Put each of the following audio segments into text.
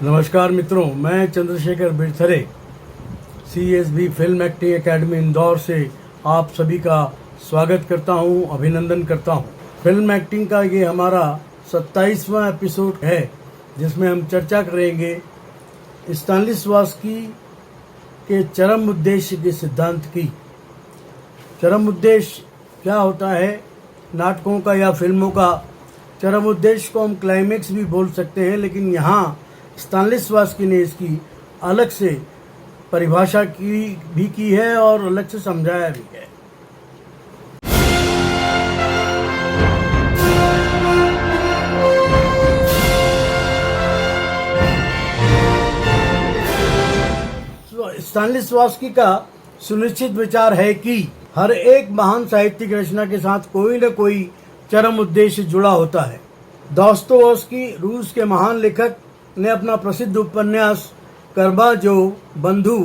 नमस्कार मित्रों, मैं Chandrashekhar Birthare CSB film acting academy Indore से आप सभी का स्वागत करता हूं, अभिनंदन करता हूं। फिल्म एक्टिंग का ये हमारा 27वां एपिसोड है, जिसमें हम चर्चा करेंगे स्टानिस्लावस्की के चरम उद्देश्य के सिद्धांत की। चरम उद्देश्य क्या होता है? नाटकों का या फिल्मों का चरम उद्देश्य को हम क्लाइमेक्स भी बोल सकते हैं, लेकिन यहाँ स्टानिस्लावस्की ने इसकी अलग से परिभाषा की है और अलग से समझाया भी है। स्टानिस्लावस्की का सुनिश्चित विचार है कि हर एक महान साहित्यिक रचना के साथ कोई न कोई चरम उद्देश्य जुड़ा होता है। दोस्तोयेव्स्की रूस के महान लेखक ने अपना प्रसिद्ध उपन्यास कर्बाजोव बंधु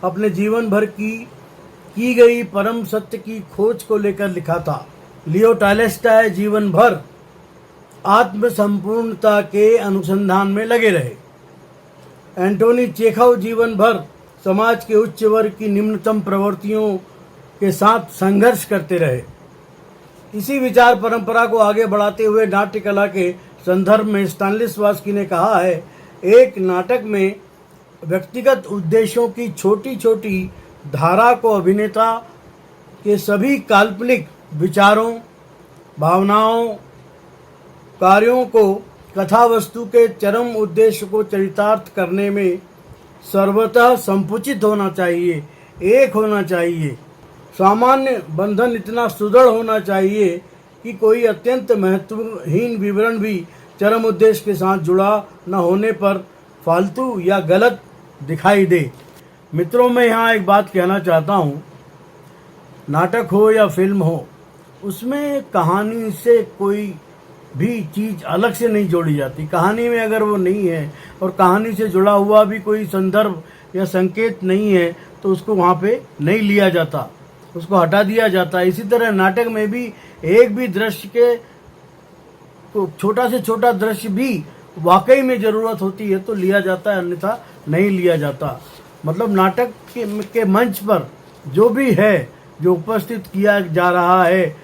अपने जीवन भर की गई परम सत्य की खोज को लेकर लिखा था। लियो टॉल्स्टॉय जीवन भर आत्म संपूर्णता के अनुसंधान में लगे रहे। एंटोनी चेखव जीवन भर समाज के उच्च वर्ग की निम्नतम प्रवृत्तियों के साथ संघर्ष करते रहे। इसी विचार परंपरा को आगे बढ़ाते हुए नाट्य कला के संदर्भ में स्टानिस्लावस्की ने कहा है, एक नाटक में व्यक्तिगत उद्देश्यों की छोटी छोटी धारा को अभिनेता के सभी काल्पनिक विचारों, भावनाओं, कार्यों को कथा वस्तु के चरम उद्देश्य को चरितार्थ करने में सर्वतः संकुचित होना चाहिए, एक होना चाहिए। सामान्य बंधन इतना सुदृढ़ होना चाहिए कि कोई अत्यंत महत्वहीन विवरण भी चरम उद्देश्य के साथ जुड़ा न होने पर फालतू या गलत दिखाई दे। मित्रों, मैं यहाँ एक बात कहना चाहता हूँ, नाटक हो या फिल्म हो, उसमें कहानी से कोई भी चीज़ अलग से नहीं जोड़ी जाती। कहानी में अगर वो नहीं है और कहानी से जुड़ा हुआ भी कोई संदर्भ या संकेत नहीं है तो उसको वहाँ पे नहीं लिया जाता, उसको हटा दिया जाता है। इसी तरह नाटक में भी एक भी दृश्य के छोटा से छोटा दृश्य भी वाकई में ज़रूरत होती है तो लिया जाता है, अन्यथा नहीं लिया जाता। मतलब नाटक के मंच पर जो भी है, जो उपस्थित किया जा रहा है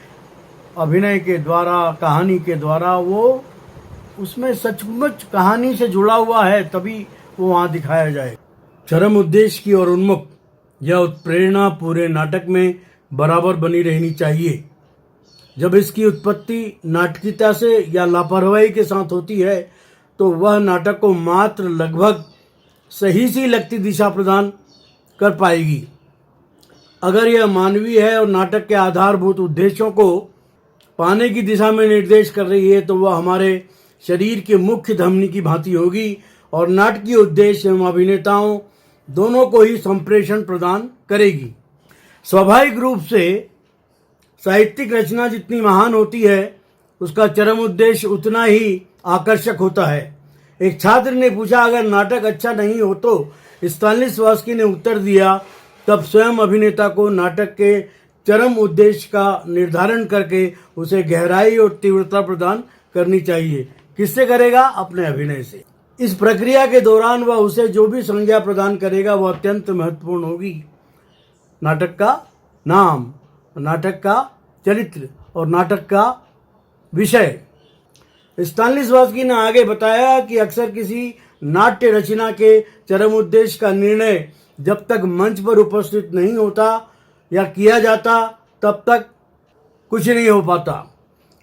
अभिनय के द्वारा, कहानी के द्वारा, वो उसमें सचमुच कहानी से जुड़ा हुआ है, तभी वो वहाँ दिखाया जाए। चरम उद्देश्य की ओर उन्मुख यह उत्प्रेरणा पूरे नाटक में बराबर बनी रहनी चाहिए। जब इसकी उत्पत्ति नाटकीयता से या लापरवाही के साथ होती है तो वह नाटक को मात्र लगभग सही सी लगती दिशा प्रदान कर पाएगी। अगर यह मानवीय है और नाटक के आधारभूत उद्देश्यों को पाने की दिशा में निर्देश कर रही है तो वह हमारे शरीर के मुख्य धमनी की भांति होगी और नाटकीय उद्देश्य एवं अभिनेताओं दोनों को ही संप्रेषण प्रदान करेगी। स्वाभाविक रूप से साहित्यिक रचना जितनी महान होती है उसका चरम उद्देश्य उतना ही आकर्षक होता है। एक छात्र ने पूछा, अगर नाटक अच्छा नहीं हो तो? स्टानिस्लावस्की ने उत्तर दिया, तब स्वयं अभिनेता को नाटक के चरम उद्देश्य का निर्धारण करके उसे गहराई और तीव्रता प्रदान करनी चाहिए। किससे करेगा? अपने अभिनय से। इस प्रक्रिया के दौरान वह उसे जो भी संज्ञा प्रदान करेगा वह अत्यंत महत्वपूर्ण होगी। नाटक का नाम, नाटक का चरित्र और नाटक का विषय। स्टानिस्लावस्की ने आगे बताया कि अक्सर किसी नाट्य रचना के चरम उद्देश्य का निर्णय जब तक मंच पर उपस्थित नहीं होता या किया जाता तब तक कुछ नहीं हो पाता।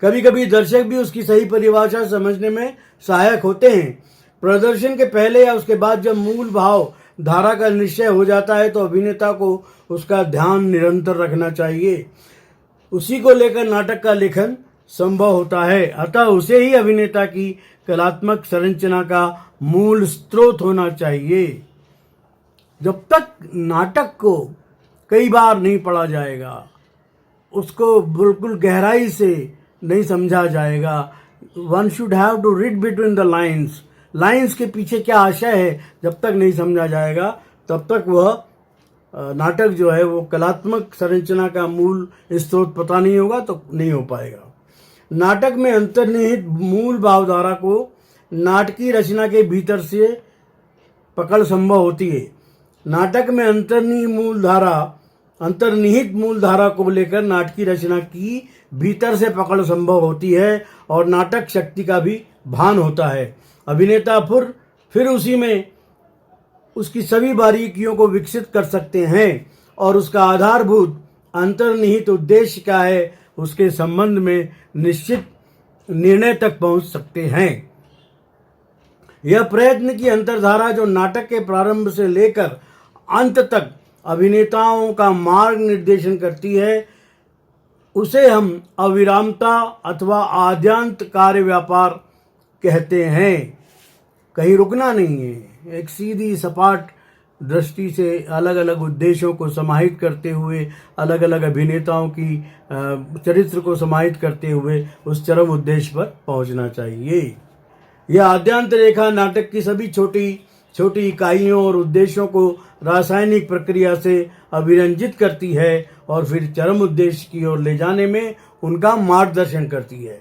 कभी कभी दर्शक भी उसकी सही परिभाषा समझने में सहायक होते हैं। प्रदर्शन के पहले या उसके बाद जब मूल भाव धारा का निश्चय हो जाता है तो अभिनेता को उसका ध्यान निरंतर रखना चाहिए। उसी को लेकर नाटक का लेखन संभव होता है। अतः उसे ही अभिनेता की कलात्मक संरचना का मूल स्रोत होना चाहिए। जब तक नाटक को कई बार नहीं पढ़ा जाएगा, उसको बिल्कुल गहराई से नहीं समझा जाएगा, one should have to read between the lines, lines के पीछे क्या आशय है, जब तक नहीं समझा जाएगा तब तक वह नाटक जो है वो कलात्मक संरचना का मूल स्रोत पता नहीं होगा तो नहीं हो पाएगा। नाटक में अंतर्निहित मूल भावधारा को नाटकीय रचना के भीतर से पकड़ संभव होती है। नाटक में अंतर्निहित मूल धारा को लेकर नाटकीय रचना की भीतर से पकड़ संभव होती है और नाटक शक्ति का भी भान होता है। अभिनेता फिर उसी में उसकी सभी बारीकियों को विकसित कर सकते हैं और उसका आधारभूत अंतर्निहित उद्देश्य क्या है उसके संबंध में निश्चित निर्णय तक पहुंच सकते हैं। यह प्रयत्न की अंतर्धारा जो नाटक के प्रारंभ से लेकर अंत तक अभिनेताओं का मार्ग निर्देशन करती है उसे हम अविरामता अथवा आद्यांत कार्य व्यापार कहते हैं। कहीं रुकना नहीं है, एक सीधी सपाट दृष्टि से अलग अलग उद्देश्यों को समाहित करते हुए, अलग अलग अभिनेताओं की चरित्र को समाहित करते हुए उस चरम उद्देश्य पर पहुंचना चाहिए। यह आद्यांत रेखा नाटक की सभी छोटी छोटी इकाइयों और उद्देश्यों को रासायनिक प्रक्रिया से अभिरंजित करती है और फिर चरम उद्देश्य की ओर ले जाने में उनका मार्गदर्शन करती है।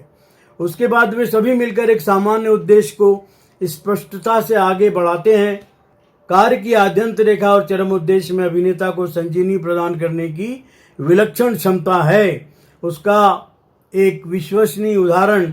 उसके बाद वे सभी मिलकर एक सामान्य उद्देश्य को स्पष्टता से आगे बढ़ाते हैं। कार्य की आद्यंत रेखा और चरम उद्देश्य में अभिनेता को संजीवनी प्रदान करने की विलक्षण क्षमता है। उसका एक विश्वसनीय उदाहरण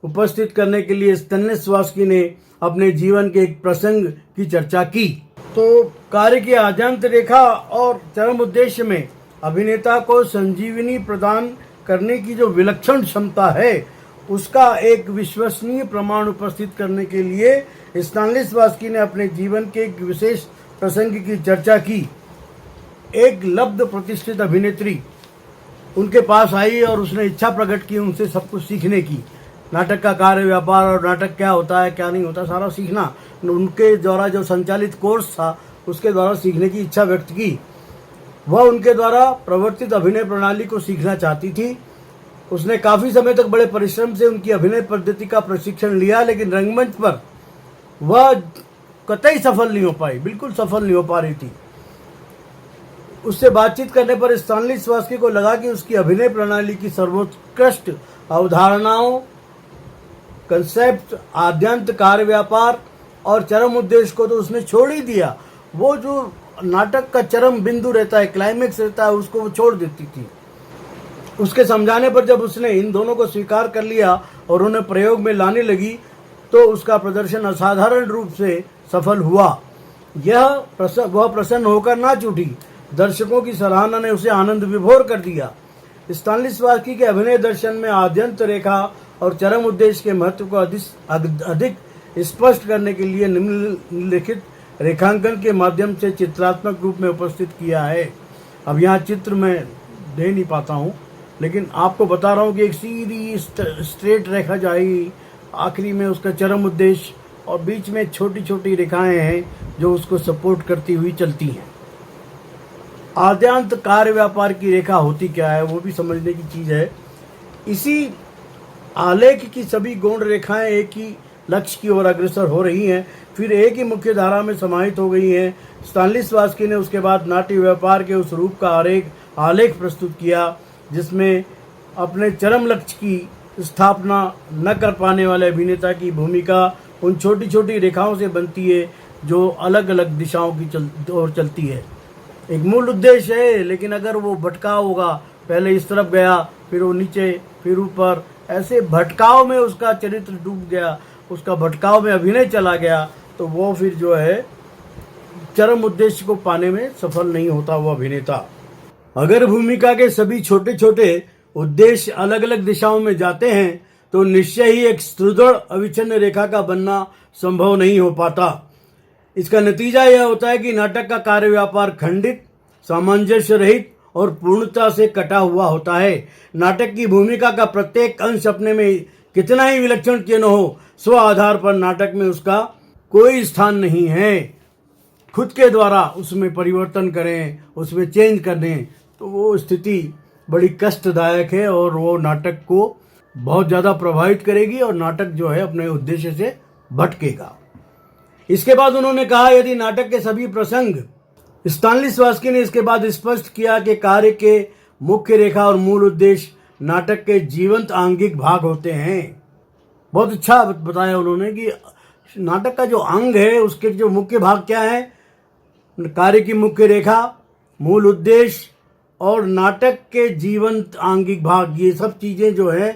उपस्थित करने के लिए स्तानिस्लावस्की ने अपने जीवन के एक प्रसंग की चर्चा की। तो कार्य की आद्यंत रेखा और चरम उद्देश्य में अभिनेता को संजीवनी प्रदान करने की जो विलक्षण क्षमता है उसका एक विश्वसनीय प्रमाण उपस्थित करने के लिए स्तानिस्लावस्की ने अपने जीवन के एक विशेष प्रसंग की चर्चा की। एक लब्ध प्रतिष्ठित अभिनेत्री उनके पास आई और उसने इच्छा प्रकट की उनसे सब कुछ सीखने की। नाटक का कार्य व्यापार और नाटक क्या होता है क्या नहीं होता सारा सीखना, उनके द्वारा जो संचालित कोर्स था उसके द्वारा सीखने की इच्छा व्यक्त की। वह उनके द्वारा प्रवर्तित अभिनय प्रणाली को सीखना चाहती थी। उसने काफ़ी समय तक बड़े परिश्रम से उनकी अभिनय पद्धति का प्रशिक्षण लिया, लेकिन रंगमंच पर वह कतई सफल नहीं हो पाई, बिल्कुल सफल नहीं हो पा रही थी। उससे बातचीत करने पर स्तानिस्लावस्की को लगा कि उसकी अभिनय प्रणाली की सर्वोत्कृष्ट अवधारणाओं, कंसेप्ट, आद्यंत कार्य व्यापार और चरम उद्देश्य को तो उसने छोड़ ही दिया। वो जो नाटक का चरम बिंदु रहता है, क्लाइमेक्स रहता है, उसको वो छोड़ देती थी। उसके समझाने पर जब उसने इन दोनों को स्वीकार कर लिया और उन्हें प्रयोग में लाने लगी तो उसका प्रदर्शन असाधारण रूप से सफल हुआ। वह प्रसन्न होकर नाच उठी। दर्शकों की सराहना ने उसे आनंद विभोर कर दिया। स्तानिस्लावस्की के अभिनय दर्शन में आद्यंत रेखा और चरम उद्देश्य के महत्व को अधिक स्पष्ट करने के लिए निम्नलिखित रेखांकन के माध्यम से चित्रात्मक रूप में उपस्थित किया है। अब यहाँ चित्र मैं दे नहीं पाता हूँ, लेकिन आपको बता रहा हूँ कि एक सीधी स्ट्रेट रेखा जाएगी, आखिरी में उसका चरम उद्देश्य और बीच में छोटी छोटी रेखाएं हैं जो उसको सपोर्ट करती हुई चलती हैं। आद्यांत कार्य व्यापार की रेखा होती क्या है वो भी समझने की चीज़ है। इसी आलेख की सभी गौण रेखाएं एक ही लक्ष्य की ओर अग्रसर हो रही हैं, फिर एक ही मुख्य धारा में समाहित हो गई हैं। स्तानिस्लावस्की ने उसके बाद नाट्य व्यापार के उस रूप का आलेख प्रस्तुत किया जिसमें अपने चरम लक्ष्य की स्थापना न कर पाने वाले अभिनेता की भूमिका उन छोटी छोटी रेखाओं से बनती है जो अलग अलग दिशाओं की ओर चलती है। एक मूल उद्देश्य है, लेकिन अगर वो भटकाव होगा, पहले इस तरफ गया फिर वो नीचे फिर ऊपर, ऐसे भटकाव में उसका चरित्र डूब गया, उसका भटकाव में अभिनय चला गया, तो वो फिर जो है चरम उद्देश्य को पाने में सफल नहीं होता वो अभिनेता। अगर भूमिका के सभी छोटे छोटे उद्देश्य अलग अलग दिशाओं में जाते हैं तो निश्चय ही एक सुदृढ़ अविच्छिन्न रेखा का बनना संभव नहीं हो पाता। इसका नतीजा यह होता है कि नाटक का कार्य व्यापार खंडित, सामंजस्य रहित और पूर्णता से कटा हुआ होता है। नाटक की भूमिका का प्रत्येक अंश अपने में कितना ही विलक्षण क्यों न हो, स्व आधार पर नाटक में उसका कोई स्थान नहीं है। खुद के द्वारा उसमें परिवर्तन करें, उसमें चेंज करें, तो वो स्थिति बड़ी कष्टदायक है और वो नाटक को बहुत ज़्यादा प्रभावित करेगी और नाटक जो है अपने उद्देश्य से भटकेगा। इसके बाद उन्होंने कहा, यदि नाटक के सभी प्रसंग, स्तानिस्लावस्की ने इसके बाद स्पष्ट किया कि कार्य के मुख्य रेखा और मूल उद्देश्य नाटक के जीवंत आंगिक भाग होते हैं। बहुत अच्छा बताया उन्होंने कि नाटक का जो अंग है उसके जो मुख्य भाग क्या है, कार्य की मुख्य रेखा, मूल उद्देश्य और नाटक के जीवंत आंगिक भाग, ये सब चीजें जो है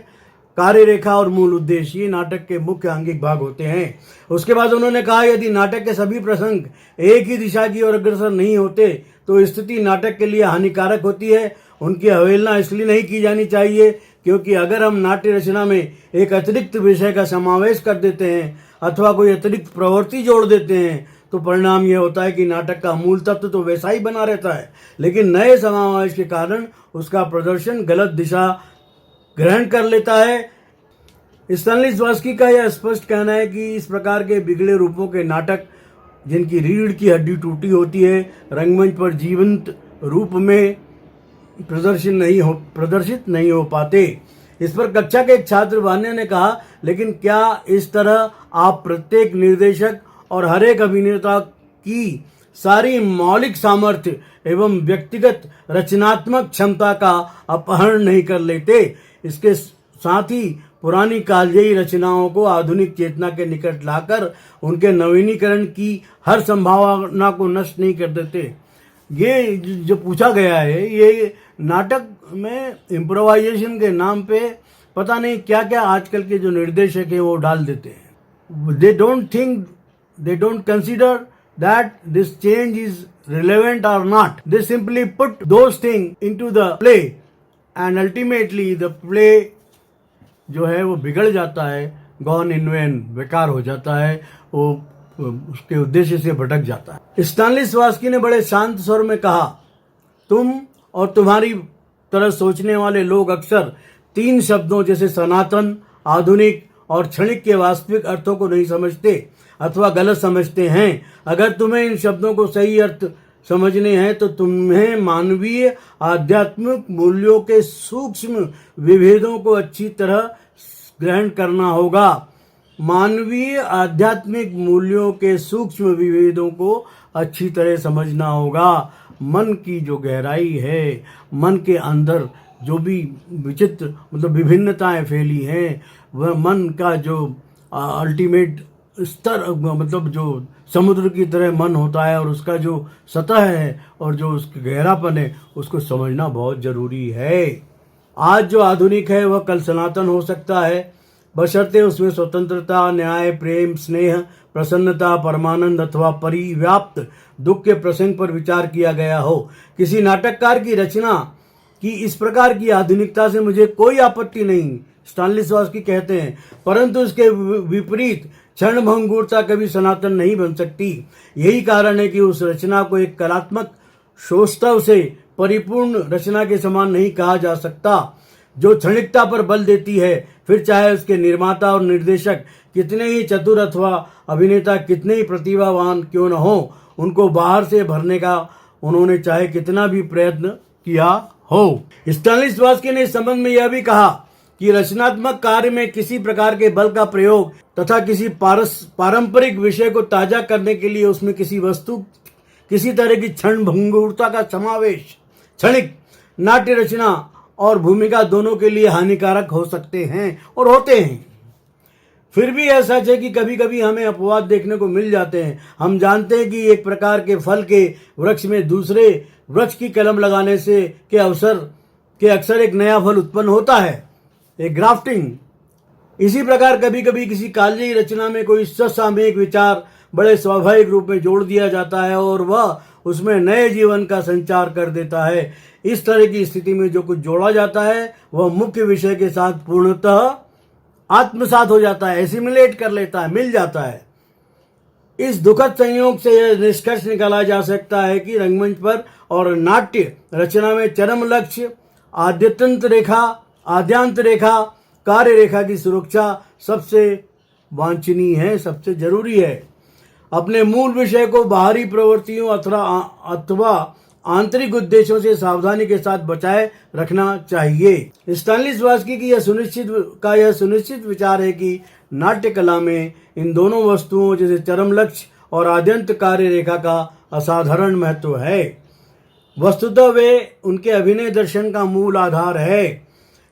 कार्य रेखा और मूल उद्देश्य, ये नाटक के मुख्य आंगिक भाग होते हैं। उसके बाद उन्होंने कहा यदि नाटक के सभी प्रसंग एक ही दिशा की ओर अग्रसर नहीं होते तो स्थिति नाटक के लिए हानिकारक होती है। उनकी अवहेलना इसलिए नहीं की जानी चाहिए क्योंकि अगर हम नाट्य रचना में एक अतिरिक्त विषय का समावेश कर देते हैं अथवा कोई अतिरिक्त प्रवृत्ति जोड़ देते हैं तो परिणाम यह होता है कि नाटक का मूल तत्व तो वैसा ही बना रहता है, लेकिन नए समावेश के कारण उसका प्रदर्शन गलत दिशा ग्रहण कर लेता है। स्टानिस्लॉवस्की का यह स्पष्ट कहना है कि इस प्रकार के बिगड़े रूपों के नाटक जिनकी रीढ़ की हड्डी टूटी होती है रंगमंच पर जीवंत रूप में प्रदर्शित नहीं हो पाते। इस पर कक्षा के एक छात्र वान्य ने कहा, लेकिन क्या इस तरह आप प्रत्येक निर्देशक और हर एक अभिनेता की सारी मौलिक सामर्थ्य एवं व्यक्तिगत रचनात्मक क्षमता का अपहरण नहीं कर लेते? इसके साथ ही पुरानी कालजयी रचनाओं को आधुनिक चेतना के निकट लाकर उनके नवीनीकरण की हर संभावना को नष्ट नहीं कर देते? ये जो पूछा गया है, ये नाटक में इम्प्रोवाइजेशन के नाम पे पता नहीं क्या क्या आजकल के जो निर्देशक हैं वो डाल देते हैं। they don't consider that this change is relevant or not. They simply put those things into the play and ultimately the play जो है वो बिगड़ जाता है, gone in vain, बेकार हो जाता है, वो उसके उद्देश्य से भटक जाता है। स्टानिस्लॉवस्की ने बड़े शांत स्वर में कहा, तुम और तुम्हारी तरह सोचने वाले लोग अक्सर तीन शब्दों जैसे सनातन, आधुनिक और क्षणिक के वास्तविक अर्थों को नहीं समझते अथवा गलत समझते हैं। अगर तुम्हें इन शब्दों को सही अर्थ समझने हैं तो तुम्हें मानवीय आध्यात्मिक मूल्यों के सूक्ष्म विभेदों को अच्छी तरह ग्रहण करना होगा। मानवीय आध्यात्मिक मूल्यों के सूक्ष्म विभेदों को अच्छी तरह समझना होगा। मन की जो गहराई है, मन के अंदर जो भी विचित्र विभिन्नताएं फैली हैं, वह मन का जो अल्टीमेट स्तर जो समुद्र की तरह मन होता है और उसका जो सतह है और जो उसका गहरापन है उसको समझना बहुत जरूरी है। आज जो आधुनिक है वह कल सनातन हो सकता है, बशर्ते उसमें स्वतंत्रता, न्याय, प्रेम, स्नेह, प्रसन्नता, परमानंद अथवा परिव्याप्त दुख के प्रसंग पर विचार किया गया हो। किसी नाटककार की रचना की इस प्रकार की आधुनिकता से मुझे कोई आपत्ति नहीं, स्टानिस्लॉवस्की कहते हैं, परंतु इसके विपरीत क्षणभंगुरता कभी सनातन नहीं बन सकती। यही कारण है कि उस रचना को एक कलात्मक शोस्तव से परिपूर्ण रचना के समान नहीं कहा जा सकता। जो क्षणिकता पर बल देती है, फिर चाहे उसके निर्माता और निर्देशक कितने ही चतुर अथवा अभिनेता कितने ही प्रतिभावान क्यों न हो, उनको बाहर से भरने का उन्होंने चाहे कितना भी प्रयत्न किया हो। स्टानिस्लॉवस्की ने इस संबंध में यह भी कहा कि रचनात्मक कार्य में किसी प्रकार के बल का प्रयोग तथा किसी पारंपरिक विषय को ताजा करने के लिए उसमें किसी तरह की क्षण भंगुरता का समावेश क्षणिक नाट्य रचना और भूमिका दोनों के लिए हानिकारक हो सकते हैं और होते हैं। फिर भी यह सच है कि कभी कभी हमें अपवाद देखने को मिल जाते हैं। हम जानते हैं कि एक प्रकार के फल के वृक्ष में दूसरे वृक्ष की कलम लगाने से के अक्सर एक नया फल उत्पन्न होता है, एक ग्राफ्टिंग। इसी प्रकार कभी कभी किसी कालजयी रचना में कोई समसामयिक विचार बड़े स्वाभाविक रूप में जोड़ दिया जाता है और वह उसमें नए जीवन का संचार कर देता है। इस तरह की स्थिति में जो कुछ जोड़ा जाता है वह मुख्य विषय के साथ पूर्णतः आत्मसात हो जाता है, एसिमिलेट कर लेता है, मिल जाता है। इस दुखद संयोग से यह निष्कर्ष निकाला जा सकता है कि रंगमंच पर और नाट्य रचना में चरम लक्ष्य, आद्यांत रेखा, कार्य रेखा की सुरक्षा सबसे वांछनीय है, सबसे जरूरी है। अपने मूल विषय को बाहरी प्रवृत्तियों अथवा आंतरिक उद्देश्यों से सावधानी के साथ बचाए रखना चाहिए। स्टानिस्लॉवस्की की यह सुनिश्चित विचार है कि नाट्य कला में इन दोनों वस्तुओं जैसे चरम लक्ष्य और आद्यंत कार्य रेखा का असाधारण महत्व है। वस्तुतः वे उनके अभिनय दर्शन का मूल आधार है।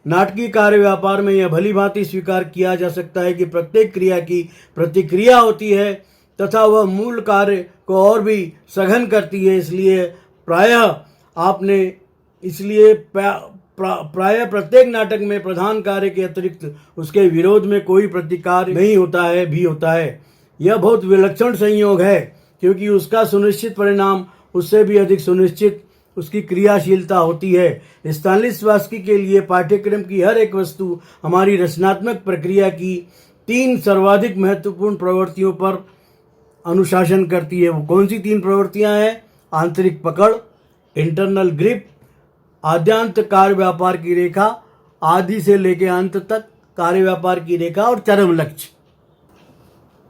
नाटकीय कार्य व्यापार में यह भली भांति स्वीकार किया जा सकता है कि प्रत्येक क्रिया की प्रतिक्रिया होती है तथा वह मूल कार्य को और भी सघन करती है। प्रायः प्रत्येक नाटक में प्रधान कार्य के अतिरिक्त उसके विरोध में कोई प्रतिकार नहीं होता है। यह बहुत विलक्षण संयोग है, क्योंकि उसका सुनिश्चित परिणाम उससे भी अधिक सुनिश्चित उसकी क्रियाशीलता होती है। स्टानिस्लावस्की के लिए पाठ्यक्रम की हर एक वस्तु हमारी रचनात्मक प्रक्रिया की 3 सर्वाधिक महत्वपूर्ण प्रवृत्तियों पर अनुशासन करती है। वो कौन सी 3 प्रवृत्तियां हैं? आंतरिक पकड़, इंटरनल ग्रिप, आद्यांत कार्य व्यापार की रेखा, आदि से लेकर अंत तक कार्य व्यापार की रेखा, और चरम लक्ष्य।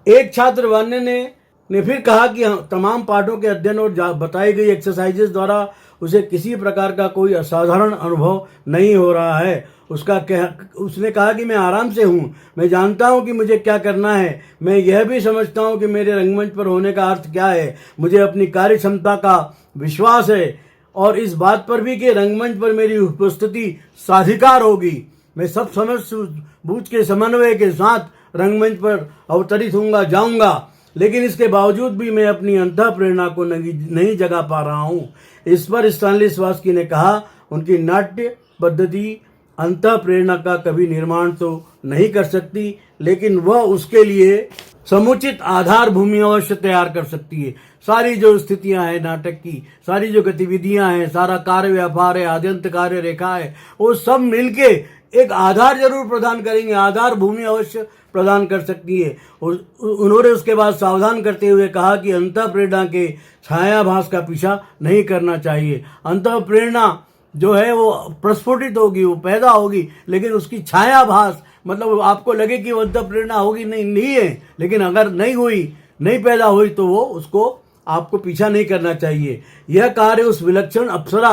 एक छात्र वान्य ने फिर कहा कि तमाम पाठों के अध्ययन और बताई गई एक्सरसाइजेस द्वारा उसे किसी प्रकार का कोई असाधारण अनुभव नहीं हो रहा है। उसने कहा कि मैं आराम से हूँ, मैं जानता हूँ कि मुझे क्या करना है, मैं यह भी समझता हूँ कि मेरे रंगमंच पर होने का अर्थ क्या है, मुझे अपनी कार्य क्षमता का विश्वास है और इस बात पर भी कि रंगमंच पर मेरी उपस्थिति साधिकार होगी। मैं सब समझ बूझ के समन्वय के साथ रंगमंच पर अवतरित जाऊंगा, लेकिन इसके बावजूद भी मैं अपनी अंतः प्रेरणा को नहीं जगा पा रहा हूँ। इस पर स्टानिस्लावस्की ने कहा, उनकी नाट्य पद्धति अंतः प्रेरणा का कभी निर्माण तो नहीं कर सकती, लेकिन वह उसके लिए समुचित आधार भूमि अवश्य तैयार कर सकती है। सारी जो स्थितियां हैं नाटक की, सारी जो गतिविधियां हैं, सारा कार्य व्यापार है, आद्यंत कार्य रेखा है, वो सब मिलके एक आधार जरूर प्रदान करेंगे, आधार भूमि अवश्य प्रदान कर सकती है। उन्होंने उसके बाद सावधान करते हुए कहा कि अंतः प्रेरणा के छायाभास का पीछा नहीं करना चाहिए। अंतः प्रेरणा जो है वो प्रस्फुटित होगी, वो पैदा होगी, लेकिन उसकी छायाभास मतलब आपको लगे कि वो अंतः प्रेरणा होगी, नहीं है, लेकिन अगर नहीं पैदा हुई तो वो उसको आपको पीछा नहीं करना चाहिए। यह कार्य उस विलक्षण अप्सरा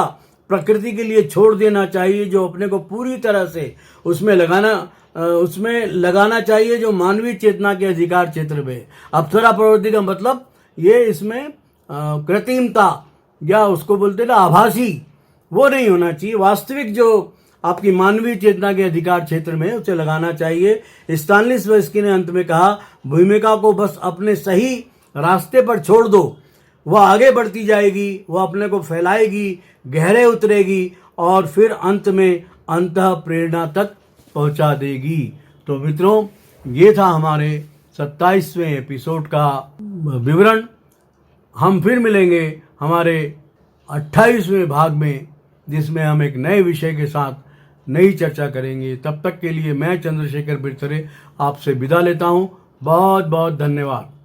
प्रकृति के लिए छोड़ देना चाहिए जो अपने को पूरी तरह से उसमें लगाना चाहिए जो मानवीय चेतना के अधिकार क्षेत्र में। अप्सरा प्रवृत्ति का मतलब ये इसमें कृत्रिमता या उसको बोलते ना आभासी, वो नहीं होना चाहिए। वास्तविक जो आपकी मानवीय चेतना के अधिकार क्षेत्र में उसे लगाना चाहिए। स्टानिस्लावस्की ने अंत में कहा, भूमिका को बस अपने सही रास्ते पर छोड़ दो, वह आगे बढ़ती जाएगी, वह अपने को फैलाएगी, गहरे उतरेगी और फिर अंत में अंतः प्रेरणा तक पहुंचा देगी। तो मित्रों, ये था हमारे 27वें एपिसोड का विवरण। हम फिर मिलेंगे हमारे 28वें भाग में, जिसमें हम एक नए विषय के साथ नई चर्चा करेंगे। तब तक के लिए मैं चंद्रशेखर बिरथरे आपसे विदा लेता हूँ। बहुत बहुत धन्यवाद।